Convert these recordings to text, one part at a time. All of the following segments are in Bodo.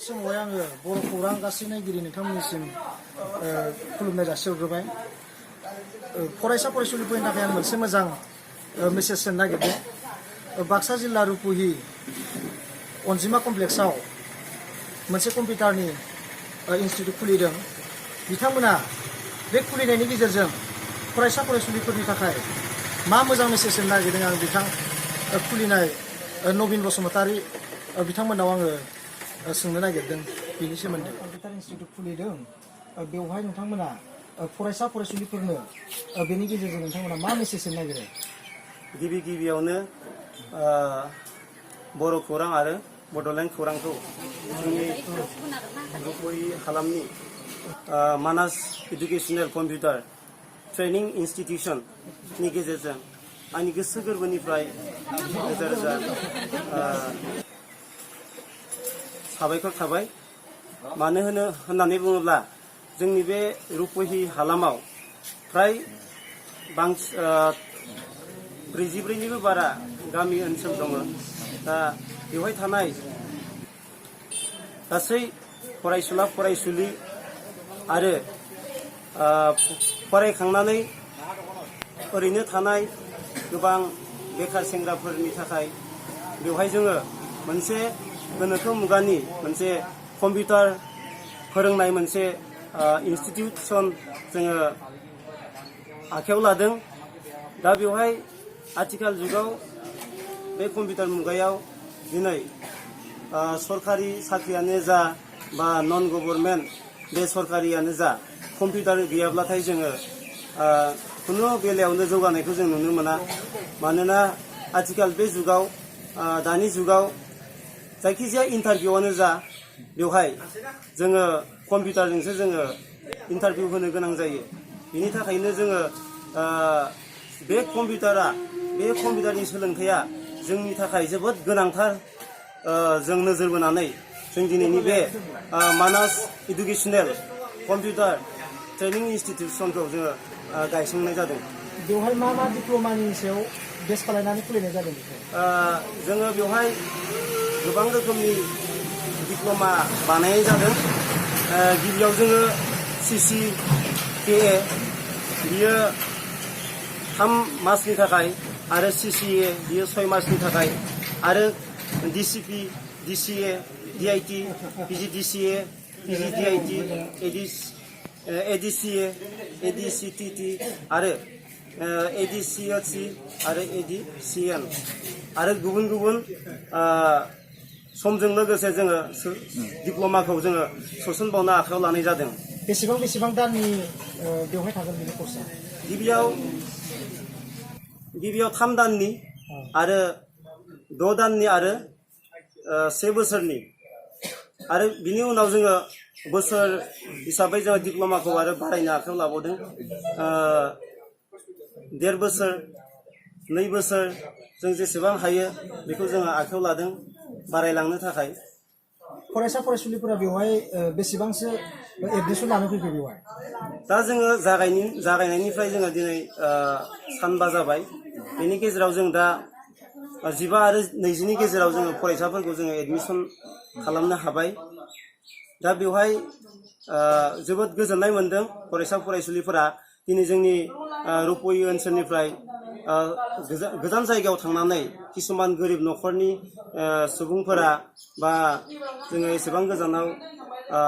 समावहाय आङो बर' खौरां गासै नायगिरि नोंथांमोननिसिम खुलुमनाय जासिहरग्रोबाय। फरायसा फरायसुलिफोरनि थाखाय आं मोनसे मोजां मेसेज होनो नागिरदों। बाक्सा जिल्ला रुपुहि अनजिमा कमप्लेक्सआव मोनसे कम्पिउटारनि इनस्टिटिउट खुलिदों। बिथांमोना बे खुलिनायनि गेजेरजों फरायसा फरायसुलिफोरनि थाखाय मा मोजां मेसेज होनो नागिरदों आं बिथां खुलिनाय नबिन बसुमतारी बिथांमोनाव आङो सोंनो नागिरदों बेनि सोमोन्दै। कम्पिउटार इनस्टिटिउट खुलिदों, बेवहाय नोंथांमोना फरायसा फरायसुलिफोरनो बेनि गेजेरजों नोंथांमोना मा मेसेज होनो नागिरो? गिबियावनो बर' खौरां आरो बड'लेण्ड खौरांखौ जोंनि रुपुहि हालामनि मानास इडुकेसनेल कम्पिउटार ट्रेनिं इन्स्टिटिउसननि गेजेरजों आंनि गोसो गोरबोनिफ्राय रोजा रोजा साबायखर थाबाय। मानो होननानै बुङोब्ला जोंनि बे रुपुहि हालामाव फ्राय 44निबो बारा गामि ओनसोल दङ। दा बेवहाय थानाय गासै फरायसुला फरायसुलि आरो फरायखांनानै ओरैनो थानाय गोबां बेखार सेंग्राफोरनि थाखाय बेवहाय जोङो मोनसे गोनोखो मुगानि मोनसे कम्पिउटार फोरोंनाय मोनसे इन्स्टिटिउसन जोङो आखायाव लादों। दा बेवहाय आथिखाल जुगाव बे कम्पिउटार मुगायाव दिनै सरकारि साख्रियानो जा बा नन गभर्नमेन्ट बे सरकारियानो जा कम्पिउटार गैयाब्लाथाय जोङो खुनु बेलायावनो जौगानायखौ जों नुनो मोना। मानोना आथिखाल बे जुगाव दानि जुगाव जायखिजाया इन्टारभिउआनो जा बेवहाय जोङो कम्पिउटारजोंसो जोङो इन्टारभिउ होनो गोनां जायो। बिनि थाखायनो जोङो बे कम्पिउटारनि सोलोंथाइया जोंनि थाखाय जोबोद गोनांथार। जों नोजोर बोनानै जों दिनैनि बे मानास इडुकेसनेल कम्पिउटार ट्रेनिं इन्स्टिटिउसनखौ जोङो गायसंनाय जादों। बेवहाय मा मा डिप्ल'मानि सायाव बेस खालामनानै खुलिनाय जादों? जोङो बेवहाय गोबां रोखोमनि डिप्ल'मा बानायनाय जादों। गिबियाव जोङो CCKA बियो 3 मासनि थाखाय आरो CCA बियो 6 मासनि थाखाय आरो DCP, DCA, DIT, PGDCA, PGDIT, ADCA, ADCTT आरो ADCOC आरो ADCN आरो गुबुन गुबुन समजों लोगोसे जोङो डिप्ल'माखौ जोङो सोसनबावनो आखायाव लानाय जादों। बेसेबां दाननि बेवहाय थागोन बेनि कर्सआ? गिबियाव 3 दाननि आरो 6 दाननि आरो 1 बोसोरनि आरो बिनि उनाव जोङो बोसोर हिसाबै जोङो डिप्ल'माखौ आरो बारायनो आखायाव लाबावदों। 1.5 बोसोर 2 बोसोर जों जेसेबां हायो बेखौ जोङो आखायाव लादों बारायलांनो थाखाय। फरायसा फरायसुलिफोरा बेवहाय बेसेबांसो एडमिसन लानो फैखो बेवहाय? दा जोङो जागायनायनिफ्राय जोङो दिनै सानबा जाबाय। बेनि गेजेराव जों दा 15 आरो 20नि गेजेराव जोङो फरायसाफोरखौ जोङो एडमिसन खालामनो हाबाय। दा बेवहाय जोबोद गोजोननाय मोनदों फरायसा फरायसुलिफोरा दिनै जोंनि रुपुहि ओनसोलनिफ्राय गोजान जायगायाव थांनानै किसुमान गोरिब न'खरनि सुबुंफोरा बा जोङो एसेबां गोजानाव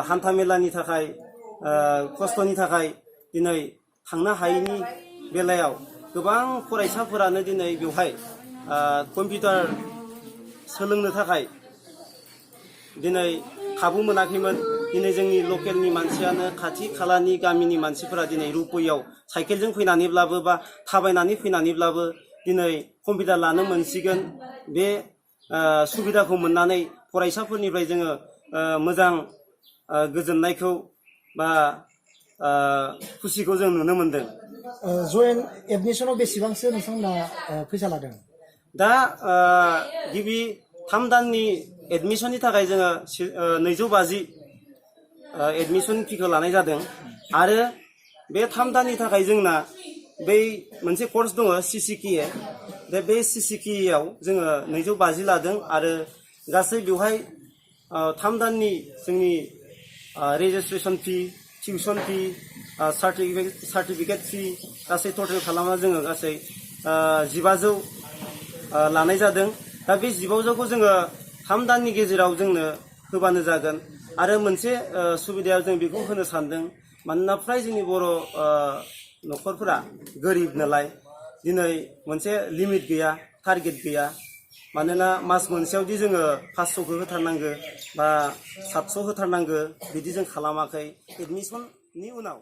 हान्था मेलानि थाखाय खस्थ'नि थाखाय दिनै थांनो हायैनि बेलायाव गोबां फरायसाफोरानो दिनै बेवहाय कम्पिउटार सोलोंनो थाखाय दिनै खाबु मोनाखैमोन। दिनै जोंनि लकेलनि मानसियानो खाथि खालानि गामिनि मानसिफोरा दिनै रुपुहियाव साइकेलजों फैनानैब्लाबो बा थाबायनानै फैनानैब्लाबो दिनै कम्पिउटार लानो मोनसिगोन। बे सुबिदाखौ मोननानै फरायसाफोरनिफ्राय जोङो मोजां गोजोननायखौ बा खुसिखौ जों नुनो मोनदों। जयेन एडमिसनाव बेसेबांसो नोंथांमोना फैसा लादों? दा गिबि 3 दाननि एडमिसननि थाखाय जोङो 250 एडमिसन फिखौ लानाय जादों आरो बे 3 दाननि थाखाय जोंना बै मोनसे कर्स दङ CCKA। बे CCKA आव जोङो 250 लादों आरो गासै बेवहाय 3 दाननि जोंनि रेजिस्ट्रेसन फी टिउसन फी सार्टिफिकेट फी गासै टटेल खालामना जोङो गासै 1500 लानाय जादों दा बे 1500खौ जोङो 3 दाननि गेजेराव जोंनो होबानो जागोन आरो मोनसे सुबिदायाव जों बेखौ होनो सानदों मानोना फ्राय जोंनि बर' न'खरफोरा गोरिब नालाय दिनै मोनसे लिमिट गैया टारगेट गैया मानोना मास मोनसेयावदि जोङो 500खौ होथारनांगो बा 700 होथारनांगो बिदि जों खालामाखै एडमिसननि उनाव